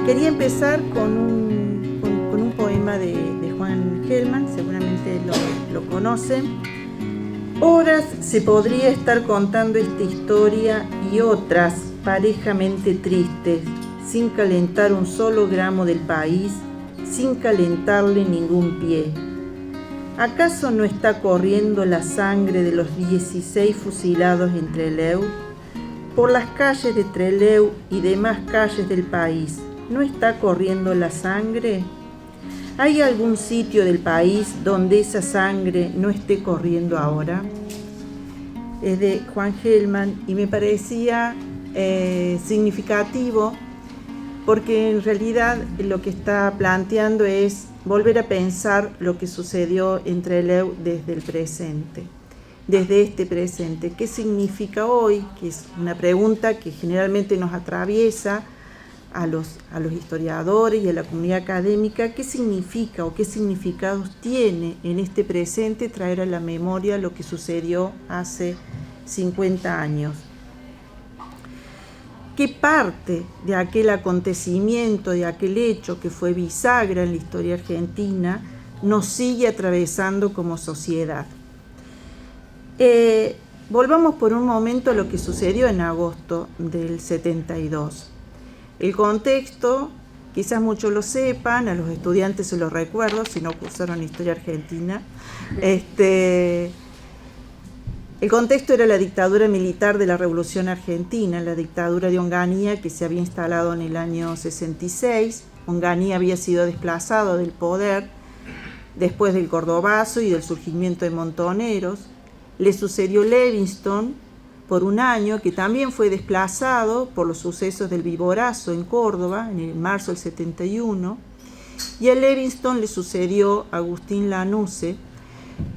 Quería empezar con un poema de Juan Gelman, seguramente lo conocen. Horas se podría estar contando esta historia y otras parejamente tristes, sin calentar un solo gramo del país, sin calentarle ningún pie. ¿Acaso no está corriendo la sangre de los 16 fusilados en Trelew? Por las calles de Trelew y demás calles del país, ¿no está corriendo la sangre? ¿Hay algún sitio del país donde esa sangre no esté corriendo ahora? Es de Juan Gelman y me parecía significativo porque en realidad lo que está planteando es volver a pensar lo que sucedió en Trelew desde el presente, desde este presente. ¿Qué significa hoy? Que es una pregunta que generalmente nos atraviesa a los historiadores y a la comunidad académica. ¿Qué significa o qué significados tiene en este presente traer a la memoria lo que sucedió hace 50 años? ¿Qué parte de aquel acontecimiento, de aquel hecho que fue bisagra en la historia argentina, nos sigue atravesando como sociedad? Volvamos por un momento a lo que sucedió en agosto del 72. El contexto, quizás muchos lo sepan, a los estudiantes se los recuerdo, si no cursaron historia argentina. El contexto era la dictadura militar de la Revolución Argentina, la dictadura de Onganía, que se había instalado en el año 66. Onganía había sido desplazado del poder después del Cordobazo y del surgimiento de Montoneros. Le sucedió Levingston por un año, que también fue desplazado por los sucesos del Viborazo en Córdoba, en el marzo del 71. Y a Levingston le sucedió Agustín Lanusse,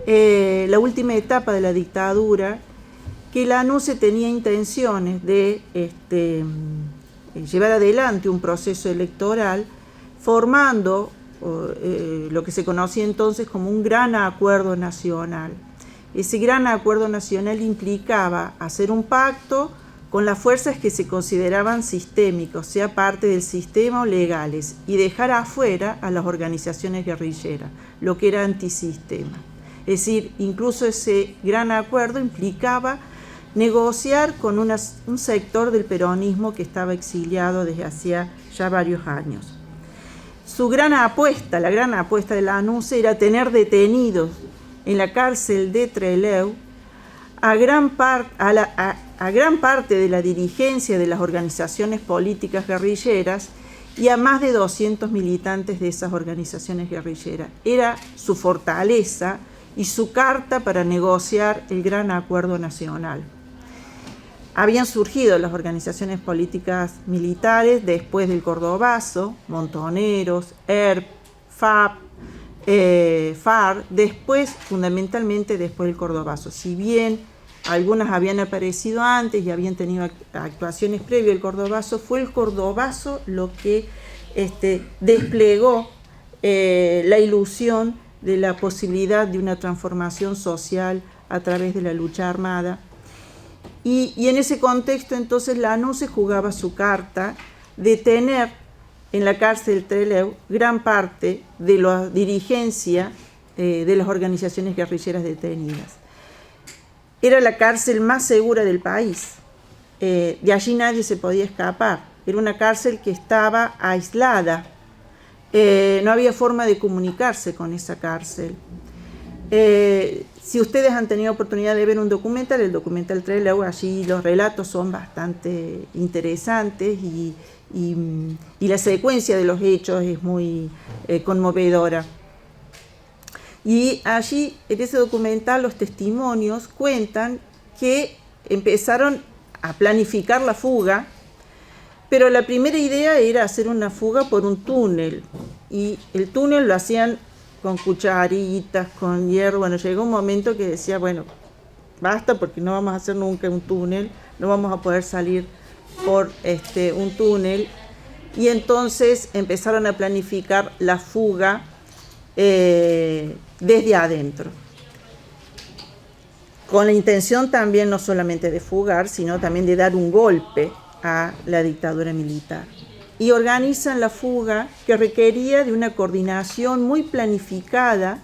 la última etapa de la dictadura, que Lanusse tenía intenciones de llevar adelante un proceso electoral formando lo que se conocía entonces como un gran acuerdo nacional. Ese gran acuerdo nacional implicaba hacer un pacto con las fuerzas que se consideraban sistémicas, o sea, parte del sistema o legales, y dejar afuera a las organizaciones guerrilleras, lo que era antisistema. Es decir, incluso ese gran acuerdo implicaba negociar con un sector del peronismo que estaba exiliado desde hacía ya varios años. Su gran apuesta, la gran apuesta de Lanusse, era tener detenidos en la cárcel de Trelew a gran parte de la dirigencia de las organizaciones políticas guerrilleras y a más de 200 militantes de esas organizaciones guerrilleras. Era su fortaleza y su carta para negociar el gran acuerdo nacional. Habían surgido las organizaciones políticas militares después del Cordobazo, Montoneros, ERP, FAP, FARC, después, fundamentalmente después del Cordobazo. Si bien algunas habían aparecido antes y habían tenido actuaciones previas al Cordobazo, fue el Cordobazo lo que desplegó la ilusión de la posibilidad de una transformación social a través de la lucha armada. Y en ese contexto, entonces, Lanusse jugaba su carta de tener en la cárcel de Trelew gran parte de la dirigencia de las organizaciones guerrilleras detenidas. Era la cárcel más segura del país. De allí nadie se podía escapar. Era una cárcel que estaba aislada. No había forma de comunicarse con esa cárcel. Si ustedes han tenido oportunidad de ver el documental Trelew, allí los relatos son bastante interesantes y la secuencia de los hechos es muy conmovedora. Y allí, en ese documental, los testimonios cuentan que empezaron a planificar la fuga, pero la primera idea era hacer una fuga por un túnel, y el túnel lo hacían con cucharitas, con hierro. Bueno, llegó un momento que decía, bueno, basta, porque no vamos a hacer nunca un túnel, no vamos a poder salir por un túnel, y entonces empezaron a planificar la fuga desde adentro, con la intención también no solamente de fugar, sino también de dar un golpe a la dictadura militar. y organizan la fuga, que requería de una coordinación muy planificada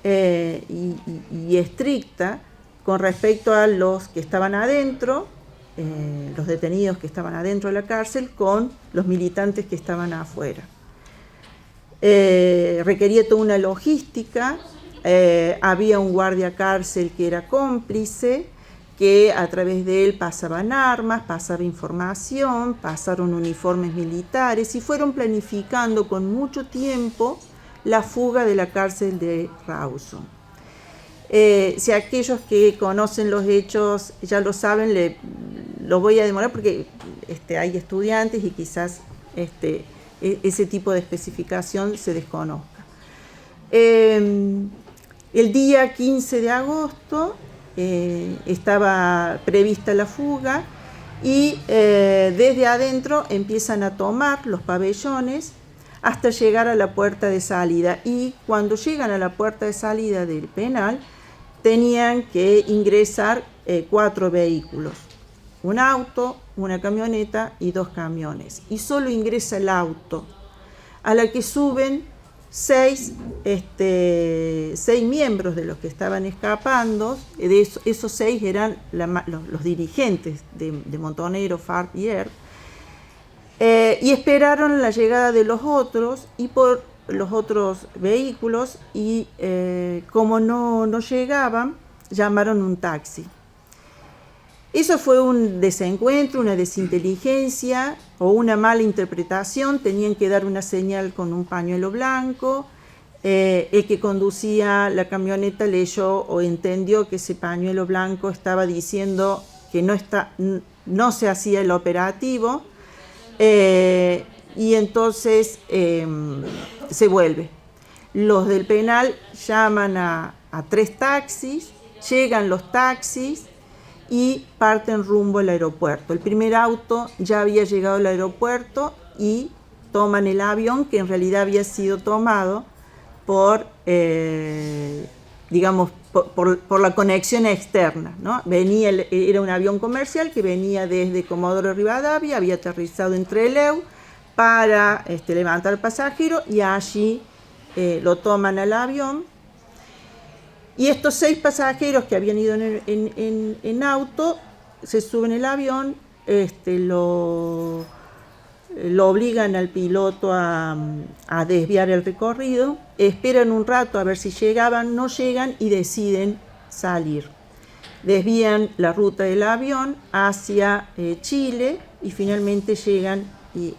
y estricta con respecto a los que estaban adentro, los detenidos que estaban adentro de la cárcel, con los militantes que estaban afuera. Requería toda una logística, había un guardia cárcel que era cómplice, que a través de él pasaban armas, pasaba información, pasaron uniformes militares y fueron planificando con mucho tiempo la fuga de la cárcel de Rawson. Si aquellos que conocen los hechos ya lo saben, lo voy a demorar porque hay estudiantes y quizás ese tipo de especificación se desconozca. El día 15 de agosto estaba prevista la fuga y desde adentro empiezan a tomar los pabellones hasta llegar a la puerta de salida, y cuando llegan a la puerta de salida del penal tenían que ingresar 4 vehículos, un auto, una camioneta y 2 camiones, y solo ingresa el auto, a la que suben 6 miembros de los que estaban escapando. De esos 6 eran los dirigentes de Montonero, Farc y ERP, y esperaron la llegada de los otros y por los otros vehículos, y como no llegaban, llamaron un taxi. Eso fue un desencuentro, una desinteligencia o una mala interpretación. Tenían que dar una señal con un pañuelo blanco. El que conducía la camioneta leyó o entendió que ese pañuelo blanco estaba diciendo que no se hacía el operativo, y entonces se vuelve. Los del penal llaman a 3 taxis, llegan los taxis y parten rumbo al aeropuerto. El primer auto ya había llegado al aeropuerto y toman el avión, que en realidad había sido tomado por la conexión externa, ¿no? Era un avión comercial que venía desde Comodoro Rivadavia, había aterrizado en Trelew para levantar al pasajero, y allí lo toman al avión. Y estos 6 pasajeros que habían ido en auto se suben al avión, lo obligan al piloto a desviar el recorrido, esperan un rato a ver si llegaban, no llegan y deciden salir. Desvían la ruta del avión hacia Chile y finalmente llegan y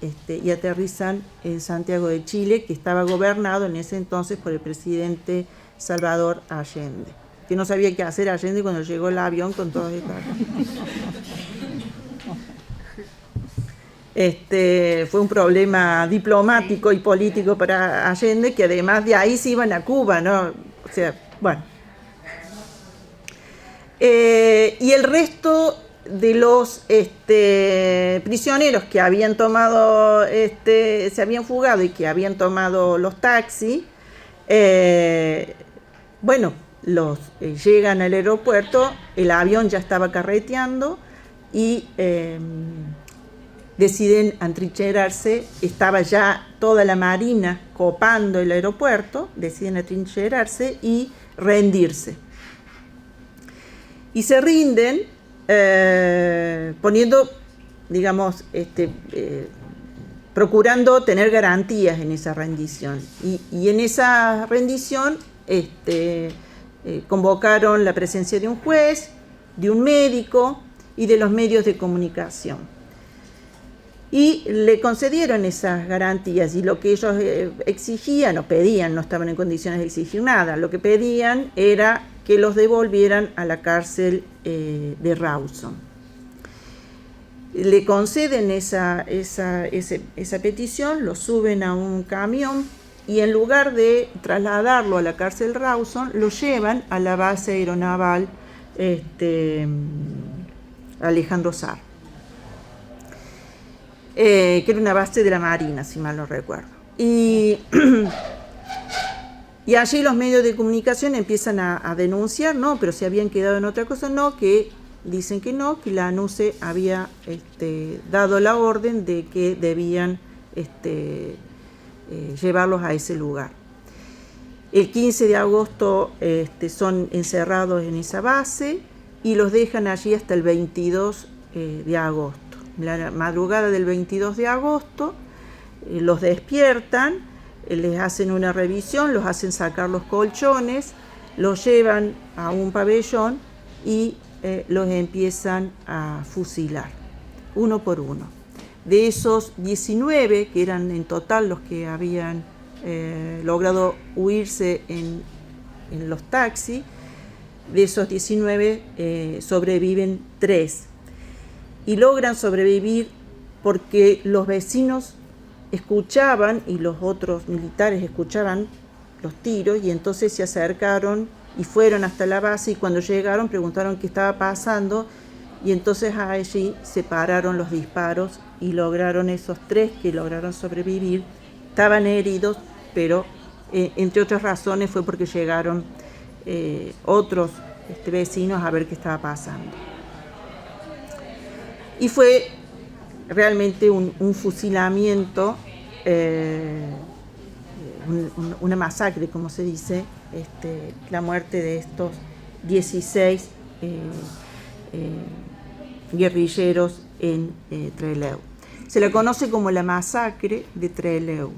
aterrizan en Santiago de Chile, que estaba gobernado en ese entonces por el presidente Salvador Allende, que no sabía qué hacer Allende cuando llegó el avión con todos estos. Fue un problema diplomático y político para Allende, que además de ahí se iban a Cuba, ¿no? O sea, bueno. Y el resto de los prisioneros que habían tomado, se habían fugado y que habían tomado los taxis, llegan al aeropuerto, el avión ya estaba carreteando y deciden atrincherarse. Estaba ya toda la marina copando el aeropuerto, deciden atrincherarse y rendirse. Y se rinden poniendo, procurando tener garantías en esa rendición. Y en esa rendición convocaron la presencia de un juez, de un médico y de los medios de comunicación. Y le concedieron esas garantías, y lo que ellos exigían o pedían, no estaban en condiciones de exigir nada, lo que pedían era que los devolvieran a la cárcel de Rawson. Le conceden esa petición, lo suben a un camión y en lugar de trasladarlo a la cárcel Rawson, lo llevan a la base aeronaval Alejandro Sar, que era una base de la Marina, si mal no recuerdo. Y allí los medios de comunicación empiezan a denunciar, no, pero se habían quedado en otra cosa, no, que dicen que no, que la ANUCE había dado la orden de que debían llevarlos a ese lugar. El 15 de agosto son encerrados en esa base y los dejan allí hasta el 22 de agosto. La madrugada del 22 de agosto los despiertan, les hacen una revisión, los hacen sacar los colchones, los llevan a un pabellón y los empiezan a fusilar, uno por uno. De esos 19, que eran en total los que habían logrado huirse en los taxis, de esos 19 sobreviven 3. Y logran sobrevivir porque los vecinos escuchaban y los otros militares escuchaban los tiros y entonces se acercaron y fueron hasta la base y cuando llegaron preguntaron qué estaba pasando y entonces allí se pararon los disparos y lograron esos 3 que lograron sobrevivir. Estaban heridos, pero entre otras razones fue porque llegaron otros vecinos a ver qué estaba pasando. Y fue realmente un fusilamiento, una masacre, como se dice, la muerte de estos 16 guerrilleros en Trelew. Se la conoce como la masacre de Trelew.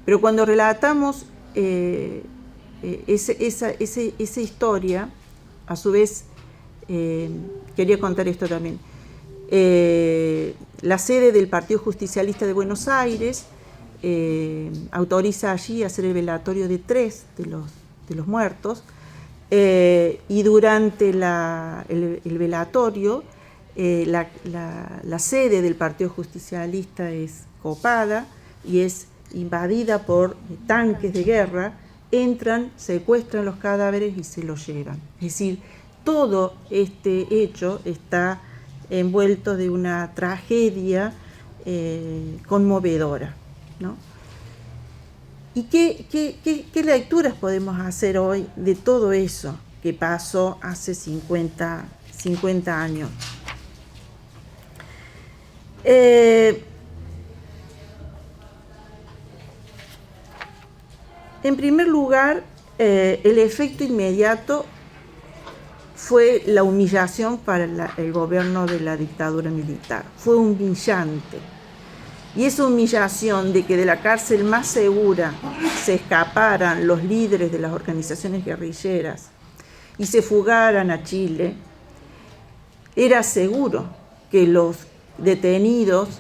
Pero cuando relatamos esa historia, a su vez, quería contar esto también. La sede del Partido Justicialista de Buenos Aires autoriza allí hacer el velatorio de 3 de los muertos y durante el velatorio la sede del Partido Justicialista es copada y es invadida por tanques de guerra, entran, secuestran los cadáveres y se los llevan. Es decir, todo este hecho está envuelto de una tragedia conmovedora, ¿no? ¿Y qué lecturas podemos hacer hoy de todo eso que pasó hace 50 años? En primer lugar, el efecto inmediato fue la humillación para el gobierno de la dictadura militar. Fue humillante. Y esa humillación de que de la cárcel más segura se escaparan los líderes de las organizaciones guerrilleras y se fugaran a Chile, era seguro que los detenidos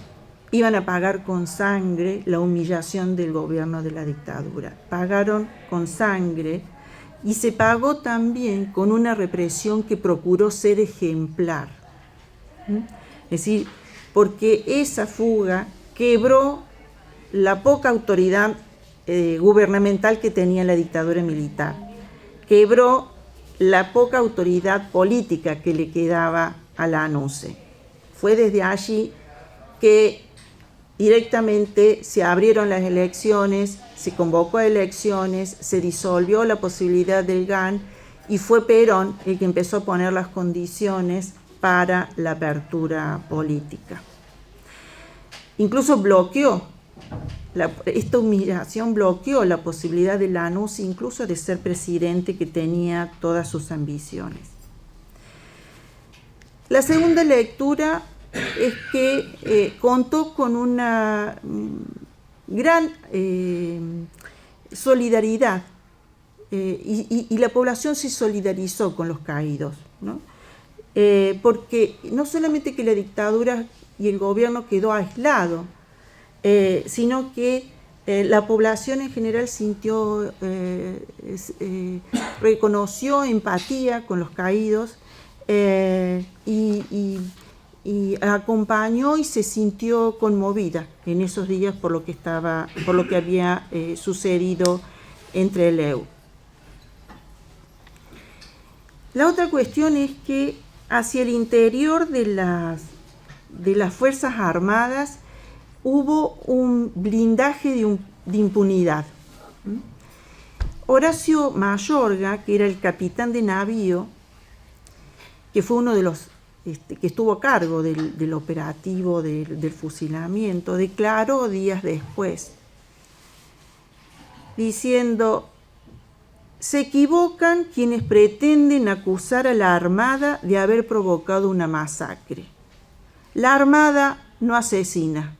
iban a pagar con sangre la humillación del gobierno de la dictadura. Pagaron con sangre y se pagó también con una represión que procuró ser ejemplar. Es decir, porque esa fuga quebró la poca autoridad gubernamental que tenía la dictadura militar, quebró la poca autoridad política que le quedaba a la ANUCE. Fue desde allí que directamente se abrieron las elecciones, se convocó a elecciones, se disolvió la posibilidad del GAN y fue Perón el que empezó a poner las condiciones para la apertura política. Incluso bloqueó, esta humillación bloqueó la posibilidad de Lanús incluso de ser presidente, que tenía todas sus ambiciones. La segunda lectura es que contó con una gran solidaridad y la población se solidarizó con los caídos, ¿no? Porque no solamente que la dictadura y el gobierno quedó aislado, sino que la población en general sintió, reconoció empatía con los caídos y acompañó y se sintió conmovida en esos días por lo que había sucedido en Trelew. La otra cuestión es que hacia el interior de las Fuerzas Armadas hubo un blindaje de impunidad. Horacio Mayorga, que era el capitán de navío, que fue uno de los que estuvo a cargo del operativo del fusilamiento, declaró días después, diciendo: se equivocan quienes pretenden acusar a la Armada de haber provocado una masacre. La Armada no asesina,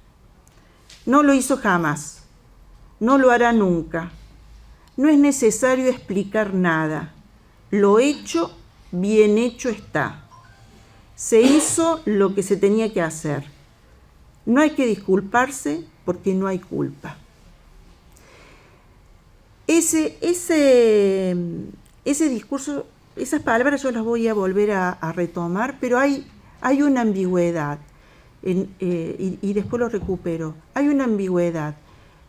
no lo hizo jamás, no lo hará nunca. No es necesario explicar nada. Lo hecho, bien hecho está. Se hizo lo que se tenía que hacer. No hay que disculparse porque no hay culpa. Ese discurso, esas palabras yo las voy a volver a retomar, pero hay una ambigüedad, y después lo recupero. Hay una ambigüedad.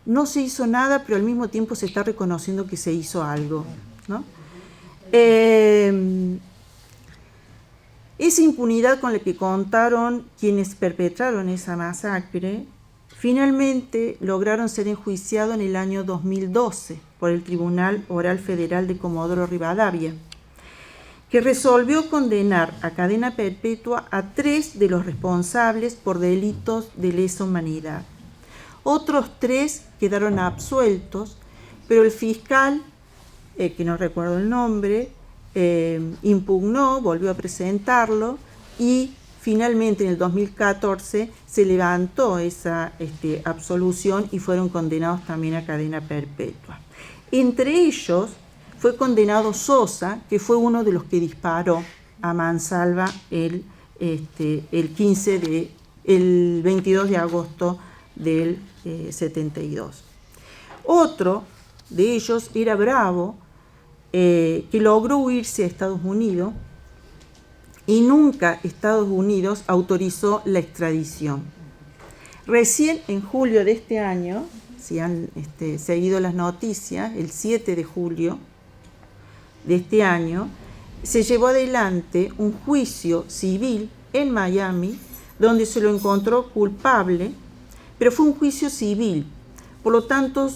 No se hizo nada, pero al mismo tiempo se está reconociendo que se hizo algo, ¿no? Esa impunidad con la que contaron quienes perpetraron esa masacre, finalmente lograron ser enjuiciados en el año 2012 por el Tribunal Oral Federal de Comodoro Rivadavia, que resolvió condenar a cadena perpetua a 3 de los responsables por delitos de lesa humanidad. Otros 3 quedaron absueltos, pero el fiscal, que no recuerdo el nombre, impugnó, volvió a presentarlo y finalmente en el 2014 se levantó esa absolución y fueron condenados también a cadena perpetua. Entre ellos fue condenado Sosa, que fue uno de los que disparó a mansalva el 22 de agosto del 72. Otro de ellos era Bravo, que logró huirse a Estados Unidos y nunca Estados Unidos autorizó la extradición. Recién en julio de este año, si han seguido las noticias, el 7 de julio de este año, se llevó adelante un juicio civil en Miami, donde se lo encontró culpable, pero fue un juicio civil, por lo tanto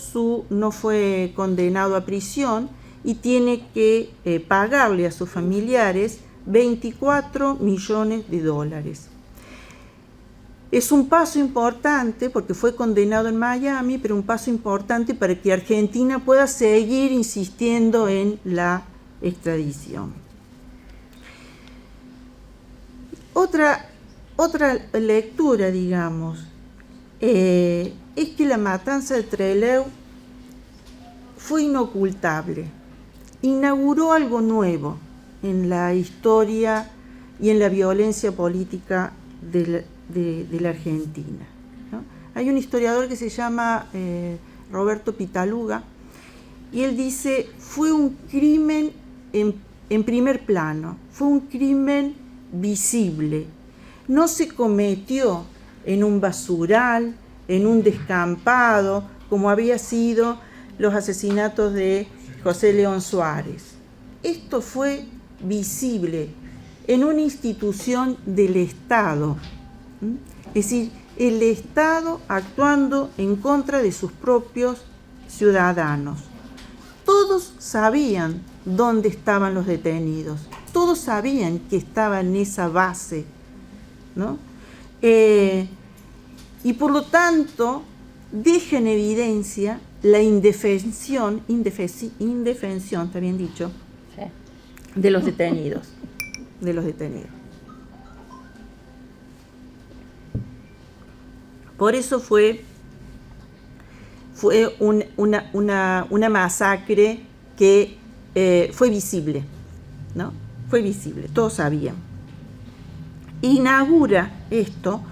no fue condenado a prisión y tiene que pagarle a sus familiares $24 millones. Es un paso importante porque fue condenado en Miami, pero un paso importante para que Argentina pueda seguir insistiendo en la extradición. Otra lectura, digamos, es que la matanza de Trelew fue inocultable. Inauguró algo nuevo en la historia y en la violencia política de la Argentina, ¿no? Hay un historiador que se llama Roberto Pitaluga, y él dice: fue un crimen en primer plano, fue un crimen visible. No se cometió en un basural, en un descampado, como había sido los asesinatos de José León Suárez. Esto fue visible en una institución del Estado, es decir, el Estado actuando en contra de sus propios ciudadanos. Todos sabían dónde estaban los detenidos, todos sabían que estaba en esa base, ¿no? Y por lo tanto deja en evidencia la indefensión, está bien dicho, sí, de los detenidos. Por eso fue una masacre que fue visible, ¿no? Fue visible, todos sabían. Inaugura esto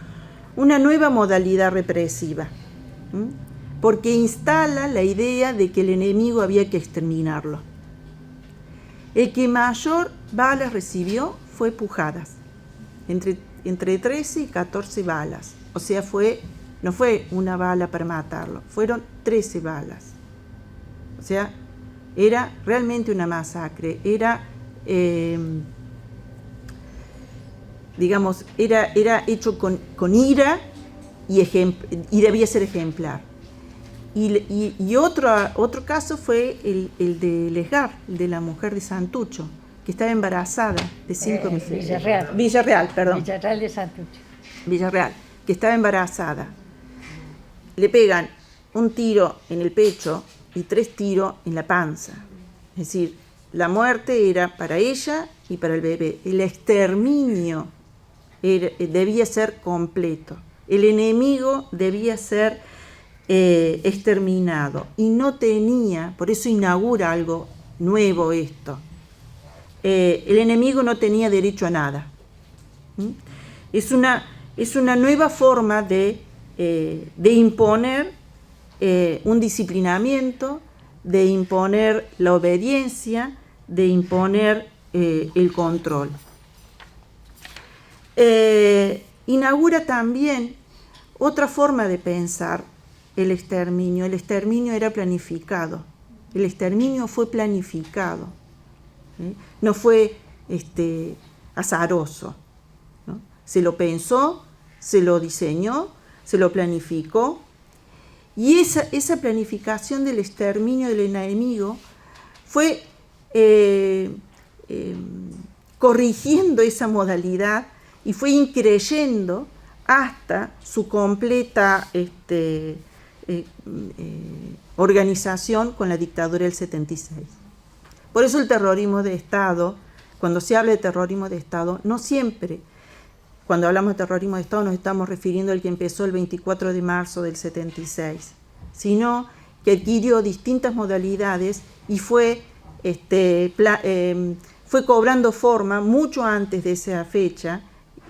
una nueva modalidad represiva, porque instala la idea de que el enemigo había que exterminarlo. El que mayor balas recibió fue Pujadas, entre 13 y 14 balas. O sea, no fue una bala para matarlo, fueron 13 balas. O sea, era realmente una masacre, era hecho con ira y debía ser ejemplar. Y otro caso fue el de Lesgar, de la mujer de Santucho, que estaba embarazada de 5 meses. Villarreal. Villarreal, perdón. Villarreal de Santucho. Villarreal, que estaba embarazada. Le pegan un tiro en el pecho y 3 tiros en la panza. Es decir, la muerte era para ella y para el bebé. El exterminio debía ser completo. El enemigo debía ser exterminado. Y no tenía, por eso inaugura algo nuevo esto. El enemigo no tenía derecho a nada. Es una nueva forma de imponer un disciplinamiento, de imponer la obediencia, de imponer el control. Inaugura también otra forma de pensar el exterminio. El exterminio era planificado. El exterminio fue planificado. No fue azaroso, ¿no? Se lo pensó, se lo diseñó, se lo planificó. Y esa planificación del exterminio del enemigo fue corrigiendo esa modalidad y fue increyendo hasta su completa organización con la dictadura del 76. Por eso el terrorismo de Estado, cuando se habla de terrorismo de Estado, no siempre, cuando hablamos de terrorismo de Estado, nos estamos refiriendo al que empezó el 24 de marzo del 76, sino que adquirió distintas modalidades y fue cobrando forma mucho antes de esa fecha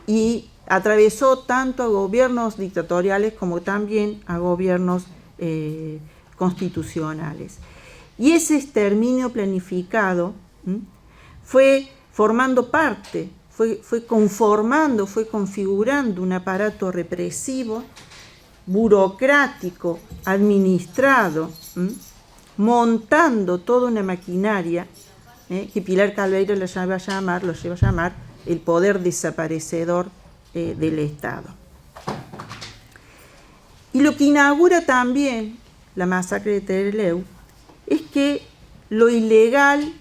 y atravesó tanto a gobiernos dictatoriales como también a gobiernos constitucionales. Y ese exterminio planificado fue formando parte, fue conformando, fue configurando un aparato represivo, burocrático, administrado, montando toda una maquinaria que Pilar Calveiro lo lleva a llamar el poder desaparecedor del Estado. Y lo que inaugura también la masacre de Trelew es que lo ilegal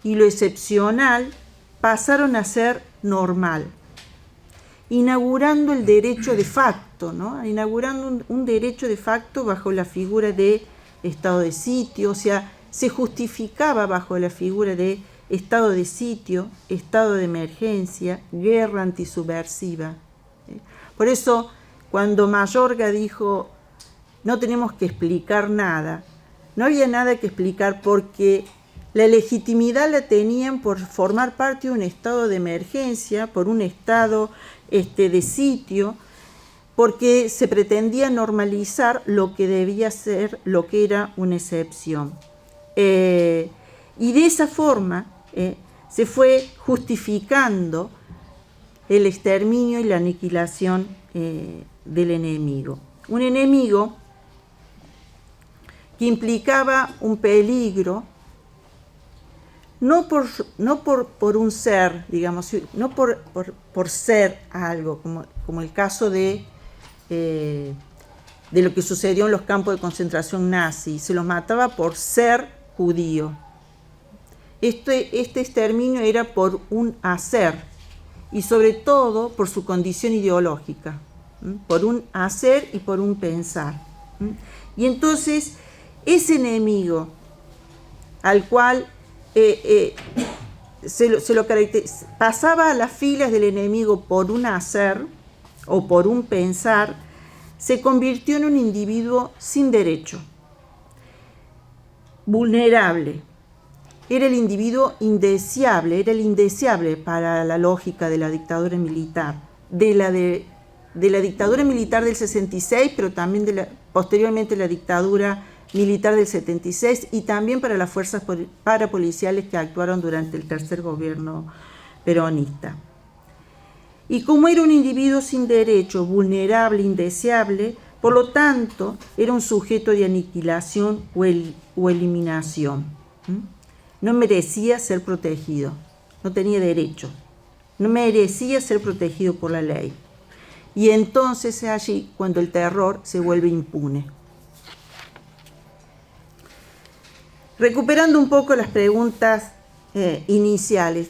y lo excepcional pasaron a ser normal, inaugurando el derecho de facto, ¿no? Inaugurando un derecho de facto bajo la figura de estado de sitio, o sea, se justificaba bajo la figura de estado de sitio, estado de emergencia, guerra antisubversiva. Por eso, cuando Mayorga dijo, no tenemos que explicar nada, no había nada que explicar porque la legitimidad la tenían por formar parte de un estado de emergencia, por un estado de sitio, porque se pretendía normalizar lo que debía ser, lo que era una excepción. Y de esa forma se fue justificando el exterminio y la aniquilación del enemigo. Un enemigo que implicaba un peligro, no por un ser, digamos, no por ser algo, como el caso de lo que sucedió en los campos de concentración nazi, se los mataba por ser judío. Este exterminio era por un hacer y sobre todo por su condición ideológica, por un hacer y por un pensar. Y entonces ese enemigo al cual pasaba a las filas del enemigo por un hacer o por un pensar, se convirtió en un individuo sin derecho, vulnerable. Era el individuo indeseable, era el indeseable para la lógica de la dictadura militar, de la dictadura militar del 66, pero también posteriormente la dictadura militar del 76 y también para las fuerzas parapoliciales que actuaron durante el tercer gobierno peronista. Y como era un individuo sin derecho, vulnerable, indeseable, por lo tanto era un sujeto de aniquilación o eliminación. No merecía ser protegido, no tenía derecho, no merecía ser protegido por la ley. Y entonces es allí cuando el terror se vuelve impune. Recuperando un poco las preguntas iniciales.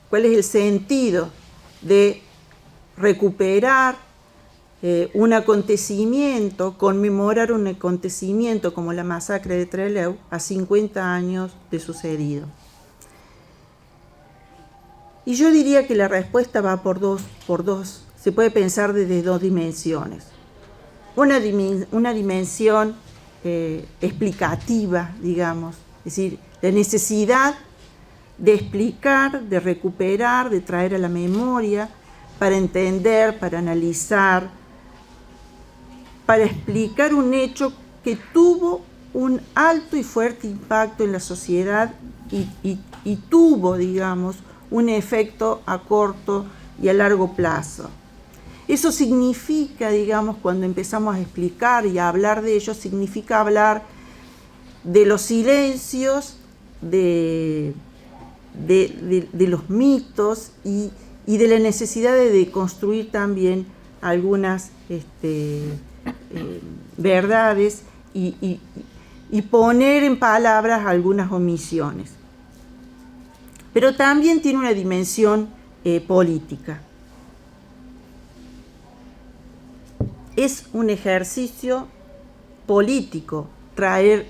¿Cuál es el sentido de recuperar un acontecimiento, conmemorar un acontecimiento como la masacre de Trelew a 50 años de sucedido? Y yo diría que la respuesta va por dos, se puede pensar desde dos dimensiones. Una dimensión explicativa, digamos, es decir, la necesidad de explicar, de recuperar, de traer a la memoria, para entender, para analizar, para explicar un hecho que tuvo un alto y fuerte impacto en la sociedad y tuvo, digamos, un efecto a corto y a largo plazo. Eso significa, digamos, cuando empezamos a explicar y a hablar de ello, significa hablar de los silencios, de los mitos y de la necesidad de deconstruir también algunas verdades y poner en palabras algunas omisiones. Pero también tiene una dimensión política. Es un ejercicio político traer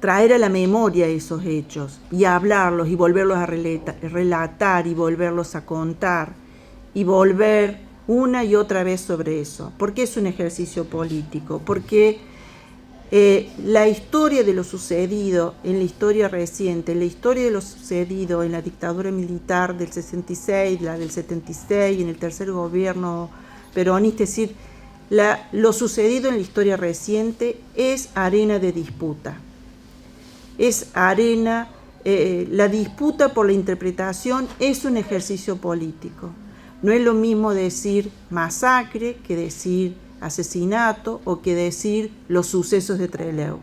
a la memoria esos hechos y hablarlos y volverlos a relatar y volverlos a contar y volver una y otra vez sobre eso. ¿Por qué es un ejercicio político? Porque la historia de lo sucedido en la historia reciente, la historia de lo sucedido en la dictadura militar del 66, la del 76, en el tercer gobierno peronista, es decir, lo sucedido en la historia reciente es arena de disputa. Es arena, la disputa por la interpretación es un ejercicio político. No es lo mismo decir masacre que decir asesinato o que decir los sucesos de Trelew.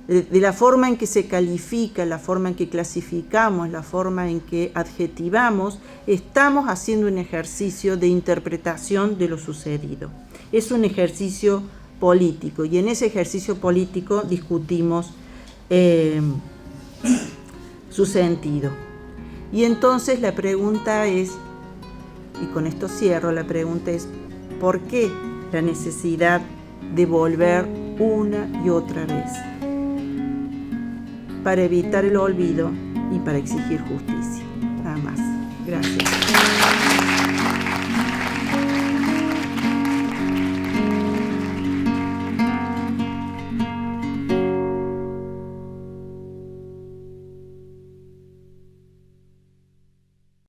De la forma en que se califica, la forma en que clasificamos, la forma en que adjetivamos, estamos haciendo un ejercicio de interpretación de lo sucedido. Es un ejercicio político y en ese ejercicio político discutimos su sentido. Y entonces la pregunta es, y con esto cierro, la pregunta es, ¿por qué la necesidad de volver una y otra vez? Para evitar el olvido y para exigir justicia. Nada más. Gracias.